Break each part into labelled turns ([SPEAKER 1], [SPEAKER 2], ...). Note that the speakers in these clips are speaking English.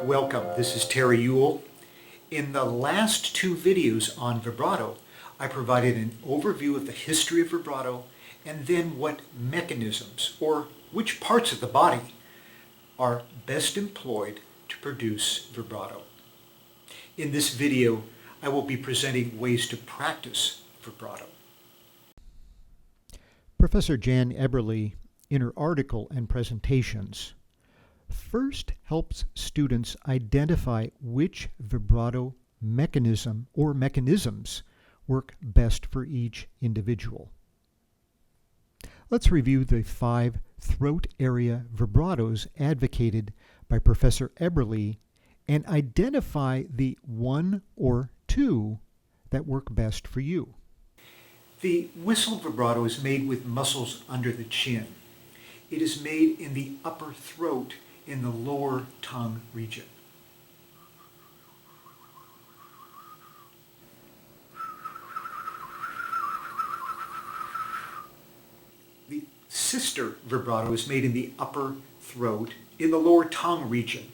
[SPEAKER 1] Welcome, this is Terry Ewell. In the last two videos on vibrato, I provided an overview of the history of vibrato and then what mechanisms or which parts of the body are best employed to produce vibrato. In this video, I will be presenting ways to practice vibrato.
[SPEAKER 2] Professor Jan Eberle, in her article and presentations, first helps students identify which vibrato mechanism or mechanisms work best for each individual. Let's review the 5 throat area vibratos advocated by Professor Eberle and identify the 1 or 2 that work best for you.
[SPEAKER 1] The whistle vibrato is made with muscles under the chin. It is made in the upper throat in the lower tongue region. The sister vibrato is made in the upper throat in the lower tongue region.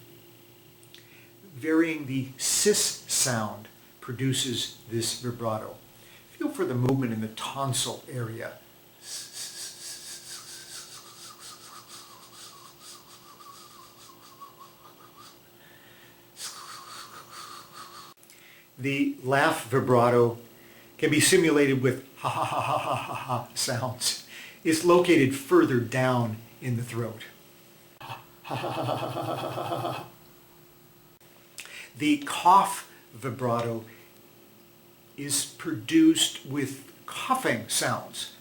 [SPEAKER 1] Varying the sis sound produces this vibrato. Feel for the movement in the tonsil area. The laugh vibrato can be simulated with ha ha ha ha ha ha ha sounds. It's located further down in the throat. The cough vibrato is produced with coughing sounds.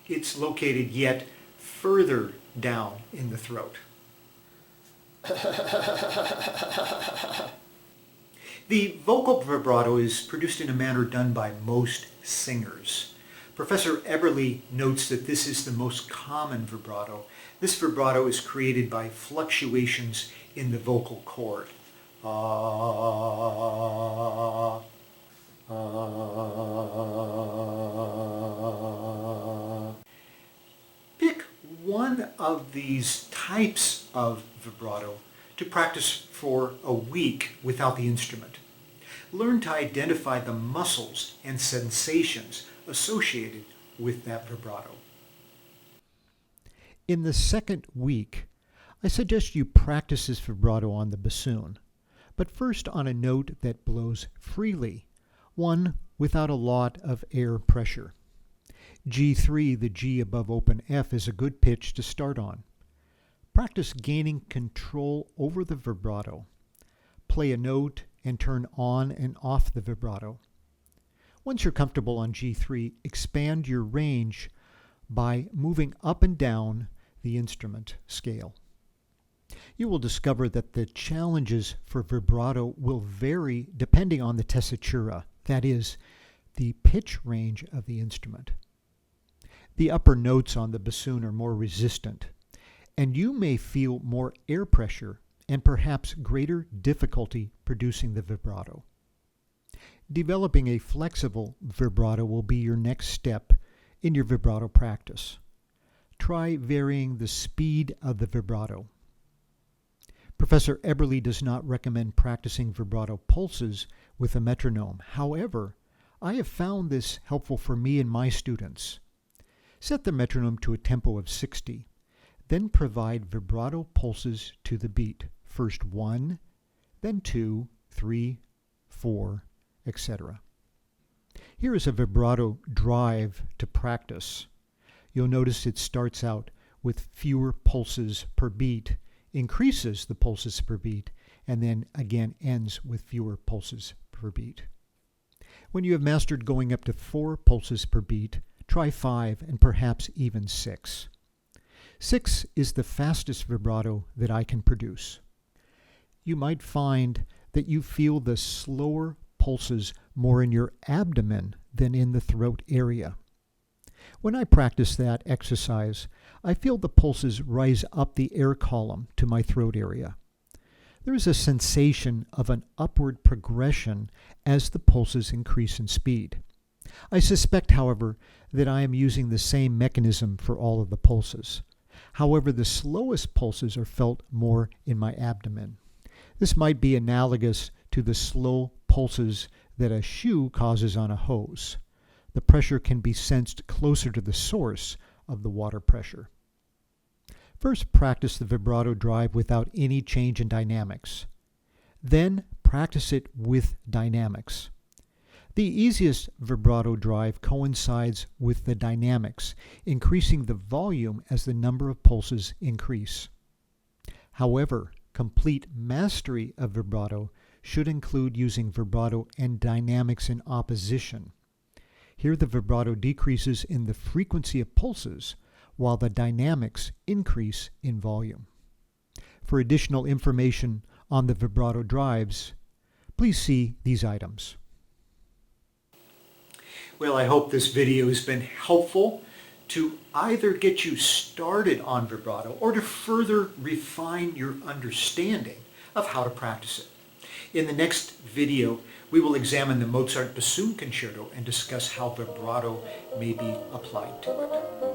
[SPEAKER 1] It's located yet further down in the throat. The vocal vibrato is produced in a manner done by most singers. Professor Eberle notes that this is the most common vibrato. This vibrato is created by fluctuations in the vocal cord. Pick one of these types of vibrato to practice for a week without the instrument. Learn to identify the muscles and sensations associated with that vibrato.
[SPEAKER 2] In the second week, I suggest you practice this vibrato on the bassoon, but first on a note that blows freely, one without a lot of air pressure. G3, the G above open F, is a good pitch to start on. Practice gaining control over the vibrato. Play a note and turn on and off the vibrato. Once you're comfortable on G3, expand your range by moving up and down the instrument scale. You will discover that the challenges for vibrato will vary depending on the tessitura, that is, the pitch range of the instrument. The upper notes on the bassoon are more resistant, and you may feel more air pressure and perhaps greater difficulty producing the vibrato. Developing a flexible vibrato will be your next step in your vibrato practice. Try varying the speed of the vibrato. Professor Eberle does not recommend practicing vibrato pulses with a metronome. However, I have found this helpful for me and my students. Set the metronome to a tempo of 60, then provide vibrato pulses to the beat. First 1, then 2, 3, 4, etc. Here is a vibrato drive to practice. You'll notice it starts out with fewer pulses per beat, increases the pulses per beat, and then again ends with fewer pulses per beat. When you have mastered going up to 4 pulses per beat, try 5 and perhaps even 6. 6 is the fastest vibrato that I can produce. You might find that you feel the slower pulses more in your abdomen than in the throat area. When I practice that exercise, I feel the pulses rise up the air column to my throat area. There is a sensation of an upward progression as the pulses increase in speed. I suspect, however, that I am using the same mechanism for all of the pulses. However, the slowest pulses are felt more in my abdomen. This might be analogous to the slow pulses that a shoe causes on a hose. The pressure can be sensed closer to the source of the water pressure. First, practice the vibrato drive without any change in dynamics. Then, practice it with dynamics. The easiest vibrato drive coincides with the dynamics, increasing the volume as the number of pulses increase. However, complete mastery of vibrato should include using vibrato and dynamics in opposition. Here the vibrato decreases in the frequency of pulses, while the dynamics increase in volume. For additional information on the vibrato drives, please see these items.
[SPEAKER 1] Well, I hope this video has been helpful to either get you started on vibrato or to further refine your understanding of how to practice it. In the next video, we will examine the Mozart Bassoon Concerto and discuss how vibrato may be applied to it.